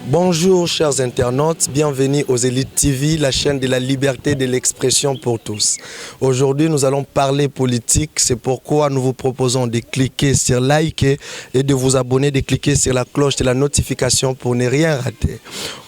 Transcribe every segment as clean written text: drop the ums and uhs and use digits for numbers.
Bonjour chers internautes, bienvenue aux Élites TV, la chaîne de la liberté et de l'expression pour tous. Aujourd'hui nous allons parler politique, c'est pourquoi nous vous proposons de cliquer sur like et de vous abonner, de cliquer sur la cloche de la notification pour ne rien rater.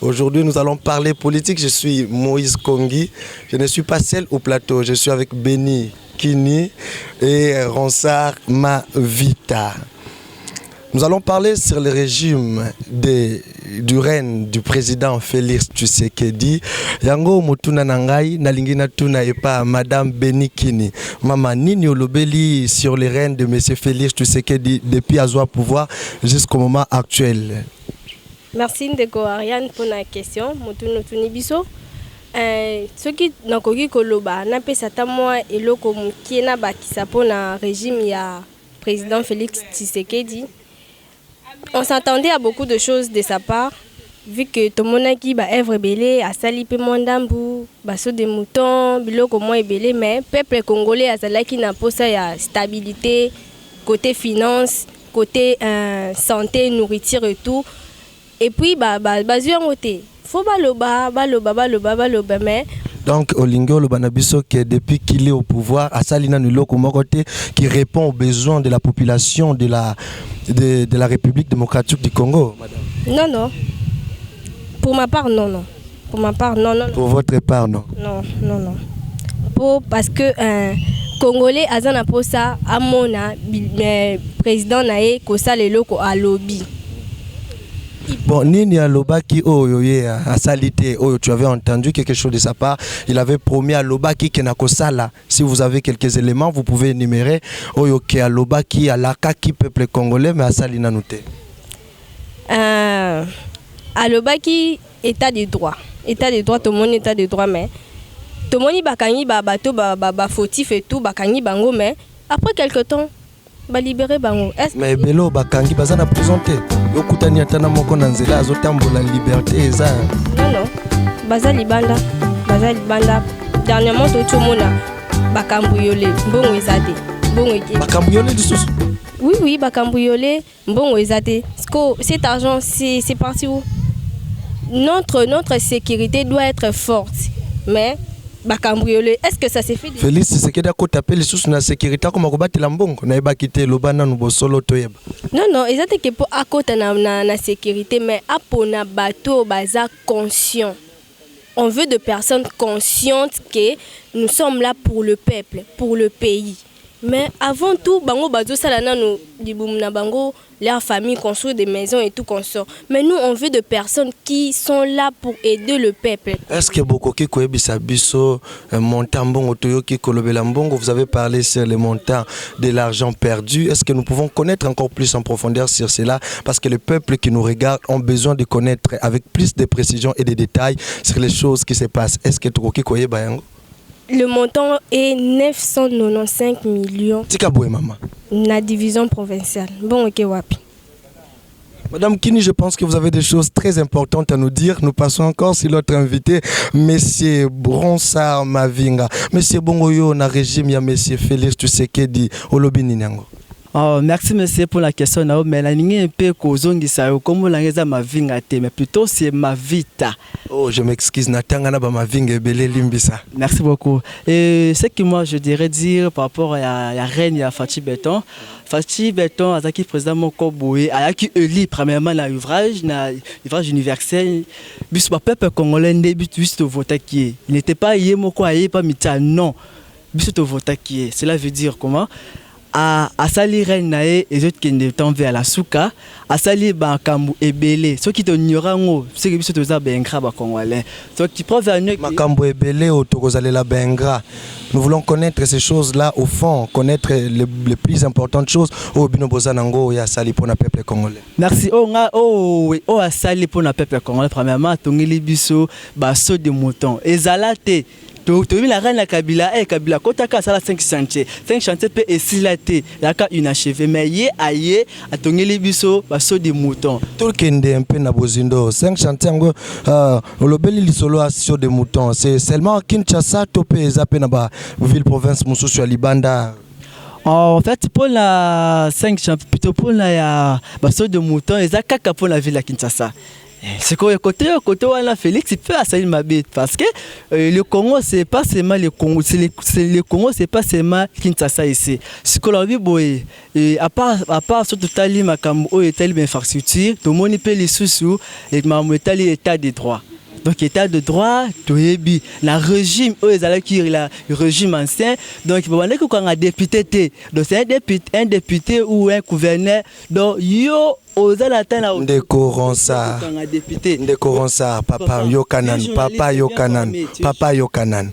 Aujourd'hui nous allons parler politique, je suis Moïse Kongi, je ne suis pas seul au plateau, je suis avec Benny Kini et Ronsard Mavita. Nous allons parler sur le régime du règne du président Félix Tshisekedi. Yango mutuna nangai nalingina tuna epa Madame Benikini. Mama nini olobeli sur le règne de Monsieur Félix Tshisekedi depuis azwa pouvoir jusqu'au moment actuel. Merci Ndeko Ariane pour la question. Mutuna tunibiso. Ce qui nakoki koloba na pesa tamwa eloko mukiena bakisa pona régime ya président Félix Tshisekedi. On s'attendait à beaucoup de choses de sa part, vu que tout le monde qui va être belé, a sali pe mondambu, baso de moutons, biloko moins belé, mais peuple congolais a sali qui n'a pas ça stabilité, côté finance, côté santé, nourriture et tout. Et puis basu en côté, faut baloba, mais donc Olingo Lobanabiso qui depuis qu'il est au pouvoir, à Salina Nuloko Mokote qui répond aux besoins de la population de la République démocratique du Congo, madame. Non. Pour ma part, non. Pour ma part, non. Pour votre part, non. Non. Parce que Congolais, Azana Posa, Amona, président Nae, Kosa Leloko à lobby. Bon, Nini Alobaki, à Salité, tu avais entendu quelque chose de sa part. Il avait promis à Lobaki Kenakosala. Si vous avez quelques éléments, vous pouvez énumérer. Oyoke Alobaki, Alakaki, peuple congolais, mais à Salina Nouté. Alobaki, état de droit. État de droit, tout le monde état de droit, mais tout le monde bakani, bateau, fautif et tout, bakani, bango, mais après quelque temps, ba libérer bango. Mais Belo, bakangi, bazana présenté. Yokutani atana moko na nzela azotambola liberté eza. Non. Baza libanda. Dernièrement tout le monde bakambuyole, mbongo ezate. Bakambuyole lisusu. Oui, bakambuyole, mbongo ezate. Cet argent c'est parti où? Notre sécurité doit être forte. Mais bakambuyole, est-ce que ça s'est fait? Félix Tshisekedi a tapé les sous na sécurité comme akobatela mbongo na ebakité lobana no bosolo toyeba. Non, ezate que pour akota na sécurité mais apona bateau baza conscient. On veut de personnes conscientes que nous sommes là pour le peuple, pour le pays. Mais avant tout, bango bazo salana no dibumna bango leur famille construit des maisons et tout consort. Mais nous on veut de personnes qui sont là pour aider le peuple. Est-ce que beaucoup qui koyebisa biso montant bongo toyoki kolobela mbongo, vous avez parlé sur les montants de l'argent perdu. Est-ce que nous pouvons connaître encore plus en profondeur sur cela parce que le peuple qui nous regarde ont besoin de connaître avec plus de précision et de détails sur les choses qui se passent. Est-ce que tokoki koyeba yango? Le montant est 995 millions. Tikaboué maman. La division provinciale. Bon, ok, wapi. Madame Kini, je pense que vous avez des choses très importantes à nous dire. Nous passons encore sur l'autre invité, Monsieur Ronsard Mavinga. Monsieur Bongoyo, na régime, il y a Monsieur Félix Tshisekedi, Olobini Nyango. Oh, merci monsieur pour la question. Mais la ligne un peu kozongi ça comme la ngeza Mavinga te, mais plutôt c'est Mavita. Oh, je m'excuse, Natanga na ba Mavinga belé limbisa. Merci beaucoup. Et ce que moi je dirais dire par rapport à la reine ya Fatou Béton. Fatou Béton azaki président moko boye, ayaki élu premièrement l'ouvrage universel. Bis ba peuple congolais début juste voter qui. Il n'était pas yé moko ayé pas mita non. Bis to voter qui. Cela veut dire comment? A sali reine nae et autres qui ne temps vers la souka a sali bankambu ebele ceux qui te nyorango c'est que biso toza bengra ba congolais ceux qui prend vers nous makambu ebele otokozale la bengra. Nous voulons connaître ces choses-là au fond, connaître les plus importantes choses au bino bozanango ya sali pour le peuple congolais. Merci. A sali pour le peuple congolais premièrement tongeli biso baso de mouton ezalate. Tu la reine la Kabila, Kabila, quand tu as 5 chantiers peut essilater, il y a inachevé, mais yé aïe, à ton élibiso, basso des moutons. Tout le monde est un peu nabozindo, 5 chantiers, le bel lisolo sur des moutons, c'est seulement Kinshasa, Topé, Zapenaba, ville province, Moussou, Libanda. En fait, pour la 5 champions, plutôt pour la basso de mouton, ils ont caca pour la ville à Kinshasa. C'est que côté Wana Félix, il peut assaillir ma bête parce que le Congo, c'est pas seulement le Congo, le Congo, c'est pas seulement Kinshasa ici. Ce que l'on vit, à part surtout tali makambo et tali infrastructure, tout le monde peut les sous et maman tali état de droit. Donc état de droit, tout est bien. Le régime, le régime ancien, donc il faut que quand un député, donc c'est un député ou un gouverneur, donc yo. Ndekoronsa, papa Yokanan.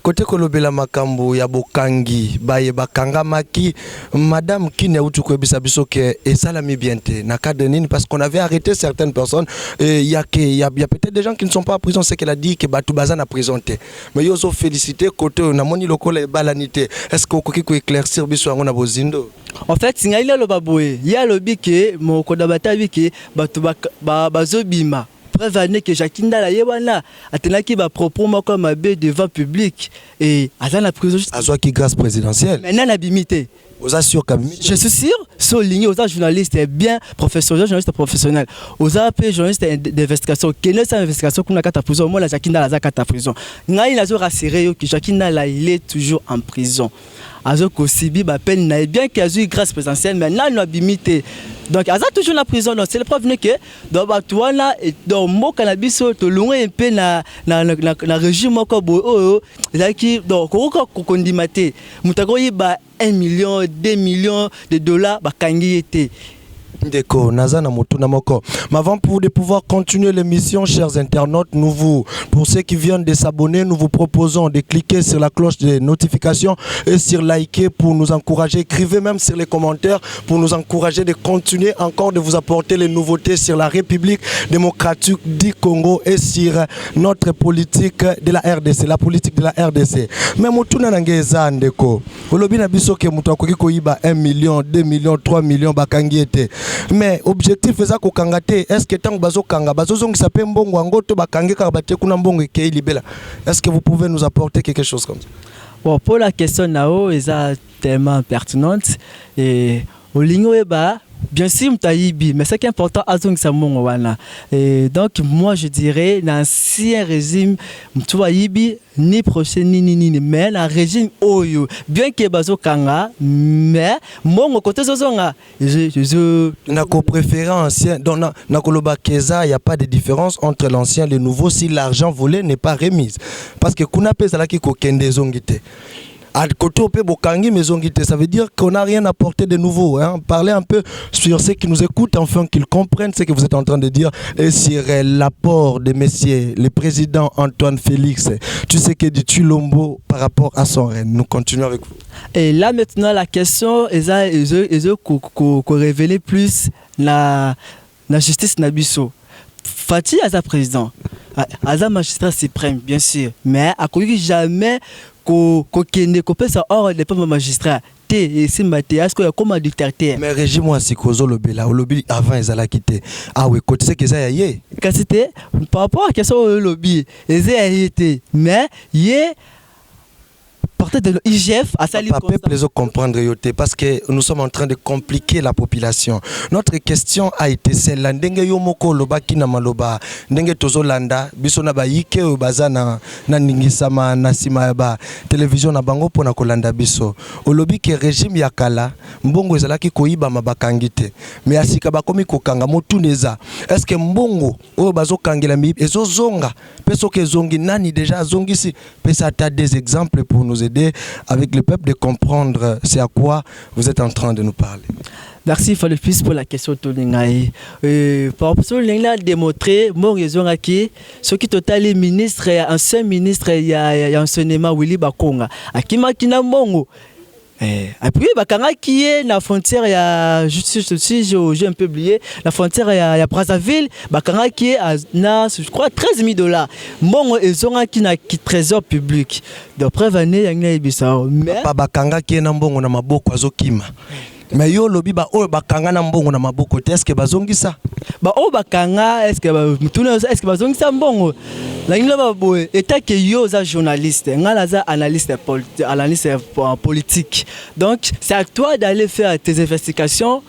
Côté kolobela makambo ya bokangi baye bakanga maki madame qui ne utu kwebisa biso ke esalami bienté na cadre nini parce qu'on avait arrêté certaines personnes il y a peut-être des gens qui ne sont pas en prison, c'est qu'elle a dit que batu bazana prison té mais yo zo féliciter côté na moni lokola balanité est-ce que okoki ko éclaircir biso ngona bozindo. En fait singaila lo baboye ya lobi ke mo kodabata bi ke batu bazobima preuve année que Jakinda la yebana atenaki ba propos moko mabe devant public et à la prison juste azwa qui grâce présidentielle maintenant la bimité. Vous assurez que je suis sûr, souligné aux journalistes bien professionnels, journalistes professionnels, aux journalistes d'investigation, qui ne sont investigation qu'on a qu'à prison, moi la Jakinda la zaka ta prison. Ngai la zo rassuré que Jakinda là il est toujours en prison. Azo Kosibi ba peine na bien qu'il a eu grâce présidentielle maintenant il a bimité. Donc aza toujours la prison donc c'est le preuve que dans batouana et dans mo cannabis to loin un peu na régime moko bo là qui donc ko kondimate mutago yiba 1 million 2 millions de dollars ba kangi était. D'accord, Nazana Motuna Moko. Mais avant de pouvoir continuer l'émission, chers internautes, pour ceux qui viennent de s'abonner, nous vous proposons de cliquer sur la cloche de notification et sur liker pour nous encourager. Écrivez même sur les commentaires pour nous encourager de continuer encore de vous apporter les nouveautés sur la République démocratique du Congo et sur notre politique de la RDC, la politique de la RDC. Mais Motuna Nangeza Ndeko, Olobina Bisoke Mutakoki Koyiba 1 million, 2 millions, 3 millions, Bakangi était. Mais objectif eza ko kangate est-ce que tant bazo kanga bazo zongi sapé mbongo ngoto bakange ka baté kuna mbongo ke libela est-ce que vous pouvez nous apporter quelque chose comme ça? Bon, pour la question nao eza tellement pertinente et au lingo eba bien sûr mtayibi mais c'est important azong sa mongo wana et donc moi je dirais l'ancien régime mtayibi ni prochain ni mais la régime oyo bien que bazo kanga mais mongo côté zozonga je na ko préféré ancien donc na koloba keza il y a pas de différence entre l'ancien et le nouveau si l'argent volé n'est pas remis parce que kuna pesa la ki ko kende zongite. Ça veut dire qu'on n'a rien apporté de nouveau. Hein. Parlez un peu sur ceux qui nous écoutent, enfin qu'ils comprennent ce que vous êtes en train de dire. Et sur l'apport de messieurs, le président Antoine Félix, tu sais que dit Tulombo par rapport à son règne. Nous continuons avec vous. Et là maintenant la question est qu'on révéler plus la justice Nabiso. Fatih Aza président, Aza magistrat suprême bien sûr, mais à quoi jamais qu'on peut ça hors des pas magistrat et c'est Mathias quoi comme dictateur. Mais régime moi c'est cause le bela au lobby avant ils allaient quitter. Ah oui côté c'est que ça y est. Quand c'était par rapport à question au lobby, ils été mais yé porter de l'IGF à salir comme ça. Pas comprendre yoté parce que nous sommes en train de compliquer la population. Notre question a été celle là ndenge yo moko loba kina maloba ndenge tozo landa biso na ba yike bazana na ningisama na sima ba télévision na bango pona kolanda biso. Olobi ke régime ya kala mbongo ezalaki koyiba mabakangite mais asika bakomi kokanga motuneza. Est-ce que mbongo o bazo kangela mi ezo zonga peso ke zongi nani déjà zongi si pesa ta des exemples pour nous aider avec le peuple de comprendre c'est à quoi vous êtes en train de nous parler. Merci fois le plus pour la question Tolingaï. Par rapport à l'État démontré, mon raison à qui ce qui total les ministres, ancien ministre, il y a enseignement Willy Bakonga. Akima Kina Mongo. Et puis bakanga qui est la frontière il y a j'ai un peu oublié la frontière il y a Brazzaville bakanga qui est na je crois 13 000 $. Bon ils ont qui na qui trésor public d'après année il y a mais pas bakanga qui est na mbongo na maboko azokima Mais yo lobi ba o bakanga na mbongo na maboko te, est-ce que bazongisa? Ba o bakanga est-ce que bazongisa mbongo? La ngila ba boye état que yo za journaliste, ngala za analyste politique. Donc c'est à toi d'aller faire tes investigations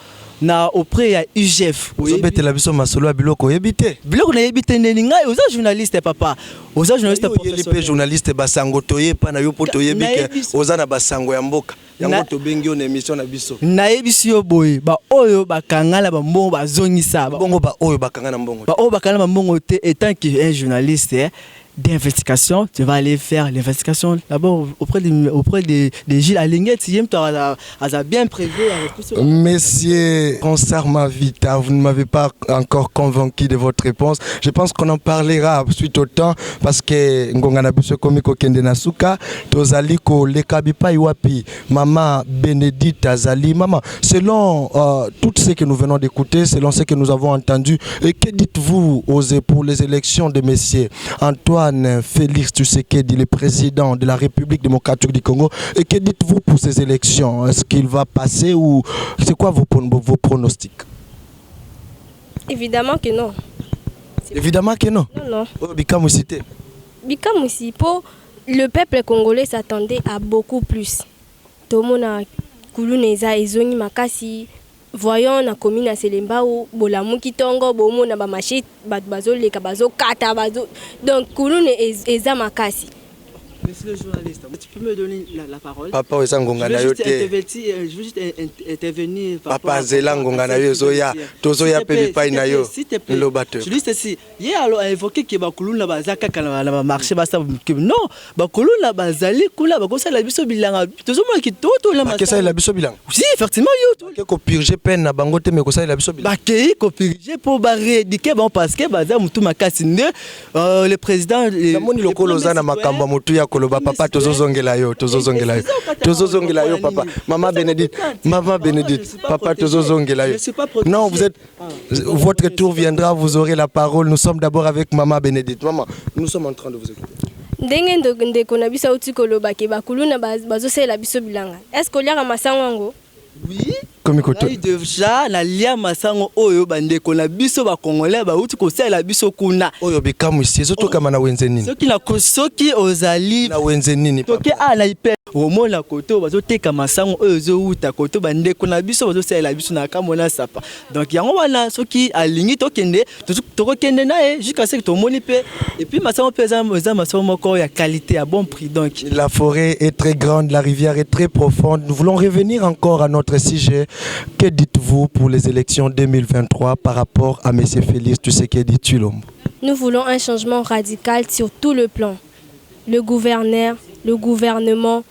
auprès ya UGF. Vous êtes la biso masolo biloko yebite. Biloko na yebite ndeni ngai oza journaliste papa. Oza journaliste professionnel. Journaliste basango toye pa na yo poto yebike oza na basango ya mboka. Yango to bengi on émission na biso. Na yebisi yo boye ba oyo bakangala ba mbongo bazongisa. Bongo ba oyo bakanga na mbongo. Ba oyo bakangala mbongo te étant qu'un journaliste d'investigation, tu vas aller faire l'investigation d'abord auprès des Gilles Alinguet, a bien prévu. Monsieur Ronsard Mavita, vous ne m'avez pas encore convaincu de votre réponse. Je pense qu'on en parlera suite au temps parce que Ngongana Biso Komiko Kende Nasuka, Tozali ko Lekabipa Iwapi, Maman Bénédicte Azali, Maman, selon tout ce que nous venons d'écouter, selon ce que nous avons entendu, et que dites-vous pour les élections de messieurs Antoine Félix Tshisekedi, le président de la République démocratique du Congo, et que dites-vous pour ces élections? Est-ce qu'il va passer ou c'est quoi vos pronostics? Évidemment que non. Évidemment que non. Non. Bikamusité. Bikamusi, pour le peuple congolais s'attendait à beaucoup plus. Tomona Kuluneza Ezoni Makasi. Voyons na commune à Selemba ou Bolamu Kitongo, Bomo na Bamachi, Bazo, les Kabazo, Kata Bazo. Donc, Kouloun et Zamakasi. Monsieur le journaliste, tu peux me donner la parole? Papa, je veux juste intervenir. Papa, Zélangongana, Zoya, Tozoya, Pébipaï Nayo, le batteur. Juste ici, hier, alors, a évoqué que Bakouloun n'a pas marché, non, Bakouloun n'a pas zali, Koula, Bakosa, la biso bilanga, Tozoma qui toto la marché. Qu'est-ce que la biso bilanga? Si, effectivement, yo. Qu'est-ce que purger peine à Bangote, mais Kosa, la biso bilanga? Bakei, purger pour barrer, diké, bon, parce que Baza Moutou Makassine, le président. La moni loko Lozana Makamba Moutou Koloba papa tozozongela yo papa maman Bénédicte papa tozozongela yo. Non, vous êtes votre tour viendra, vous aurez la parole. Nous sommes d'abord avec maman Bénédicte. Maman, nous sommes en train de vous écouter. Ndenge ndeko na biso uti koloba ke bakuluna bazosela biso bilanga. Est-ce que liaka masango? Oui. Déjà la lia masango oyo bandeko na biso ba congolais ba uti ko sala biso kuna oyo bikamu ici to kama na wenze nini soki ozali na wenze nini toke na ipe omona koto bazo teka masango oyo zo uta koto bandeko na biso bazo sala biso na kamona sapa. Donc yango wana soki alingi tokende tokende na jusqu'à ce que to moni pe et puis masango pesa masango moko ya qualité à bon prix. Donc la forêt est très grande, la rivière est très profonde. Nous voulons revenir encore à notre sujet. Que dites-vous pour les élections 2023 par rapport à M. Félix Tshisekedi Tshilombo? Nous voulons un changement radical sur tout le plan. Le gouverneur, le gouvernement,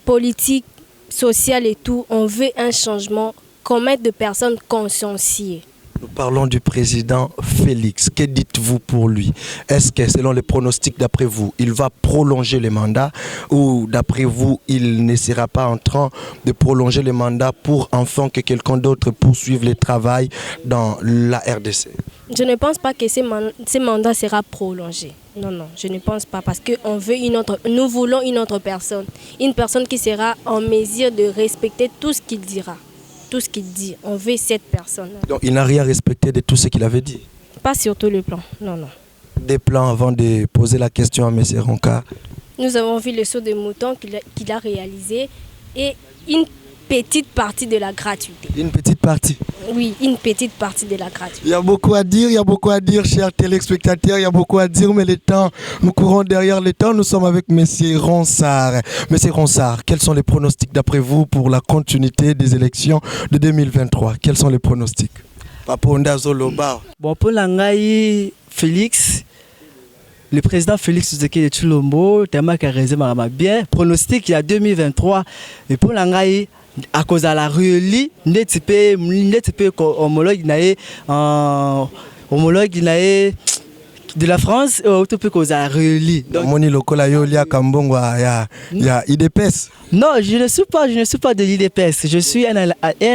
politique, social et tout, on veut un changement qu'on mette de personnes consciencieuses. Nous parlons du président Félix. Que dites-vous pour lui? Est-ce que selon les pronostics d'après vous, il va prolonger le mandat ou d'après vous, il ne sera pas en train de prolonger le mandat pour enfin que quelqu'un d'autre poursuive le travail dans la RDC? Je ne pense pas que ce mandat sera prolongé. Non, je ne pense pas parce que nous voulons une autre personne. Une personne qui sera en mesure de respecter tout ce qu'il dira. Tout ce qu'il dit, on veut cette personne. Donc il n'a rien respecté de tout ce qu'il avait dit? Pas sur tout le plan, non. Des plans avant de poser la question à M. Ronka? Nous avons vu le saut de mouton qu'il a réalisé et une petite partie de la gratuité. Une petite partie? Oui, une petite partie de la gratuité. Il y a beaucoup à dire, chers téléspectateurs, il y a beaucoup à dire, mais le temps, nous courons derrière le temps. Nous sommes avec M. Ronsard. M. Ronsard, quels sont les pronostics d'après vous pour la continuité des élections de 2023? Quels sont les pronostics? Paponda Zoloba. Bon, pour l'angaï Félix, le président Félix Tshisekedi Tshilombo, tellement qu'il a raison bien. Pronostic il y a 2023. Et pour l'angaï, à cause de la ruelle, n'est-ce pas homologue de la France, tout peut causer la ruelle. Moni lokola yo lia kambongo ya IDPS. Non, je ne suis pas de l'IDPS. Je suis un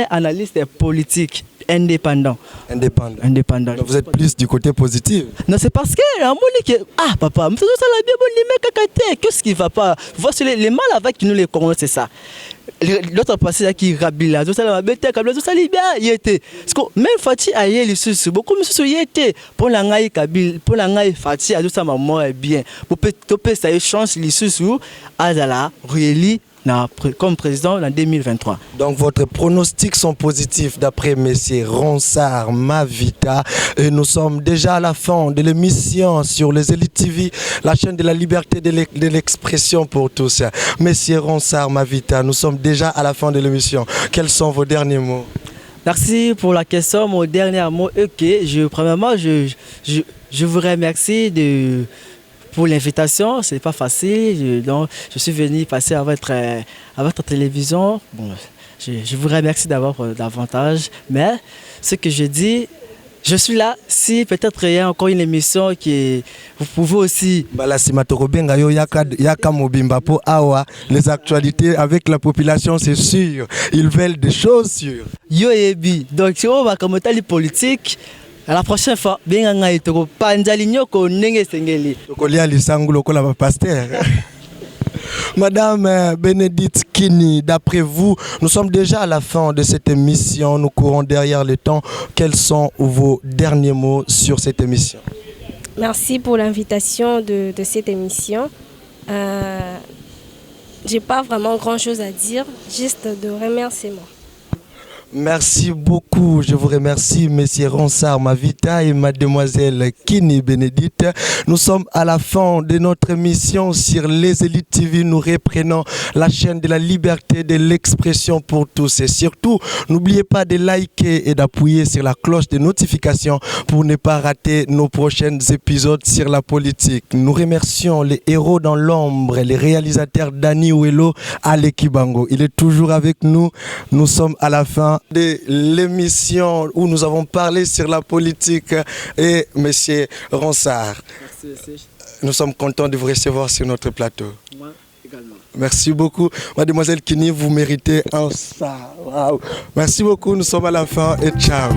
analyste politique. Indépendant. Donc vous êtes plus du côté positif. Non, c'est parce que papa, qu'est-ce qui va pas? Voici les mal avec nous les Congolais, c'est ça. l'autre passé qui Kabila, tout ça la bête Kabila, tout ça li bien, il était. Parce que même Fati aye les sous, beaucoup de il était pour la ngai Kabila, pour la ngai Fati tout ça maman est bien. Pour peut ça chance les sous à la rééli comme président en 2023. Donc votre pronostics sont positifs d'après messieurs Ronsard Mavita. Et nous sommes déjà à la fin de l'émission sur les Élites TV, la chaîne de la liberté de l'expression pour tous. Messieurs Ronsard Mavita, nous sommes déjà à la fin de l'émission. Quels sont vos derniers mots? Merci pour la question. Mon dernier mot, premièrement, je vous remercie pour l'invitation. Ce n'est pas facile. Donc, je suis venu passer à votre télévision. Bon, je vous remercie d'avoir davantage. Mais ce que je dis, je suis là. Si peut-être il y a encore une émission qui vous pouvez aussi. Les actualités avec la population, c'est sûr. Ils veulent des choses sûres. Donc, si on va comme les politiques. À la prochaine fois, bien Madame Bénédicte Kini, d'après vous, nous sommes déjà à la fin de cette émission. Nous courons derrière le temps. Quels sont vos derniers mots sur cette émission? Merci pour l'invitation de cette émission. J'ai pas vraiment grand-chose à dire, juste de remerciements. Merci beaucoup. Je vous remercie, messieurs Ronsard Mavita et mademoiselle Kini Bénédicte. Nous sommes à la fin de notre émission sur les Élites TV. Nous reprenons la chaîne de la liberté de l'expression pour tous. Et surtout, n'oubliez pas de liker et d'appuyer sur la cloche de notification pour ne pas rater nos prochains épisodes sur la politique. Nous remercions les héros dans l'ombre, les réalisateurs Dani Ouello, Aleki Bango. Il est toujours avec nous. Nous sommes à la fin de l'émission où nous avons parlé sur la politique et monsieur Ronsard. Merci. Nous sommes contents de vous recevoir sur notre plateau. Moi également. Merci beaucoup. Mademoiselle Kini, vous méritez un ça. Wow. Merci beaucoup, nous sommes à la fin et ciao.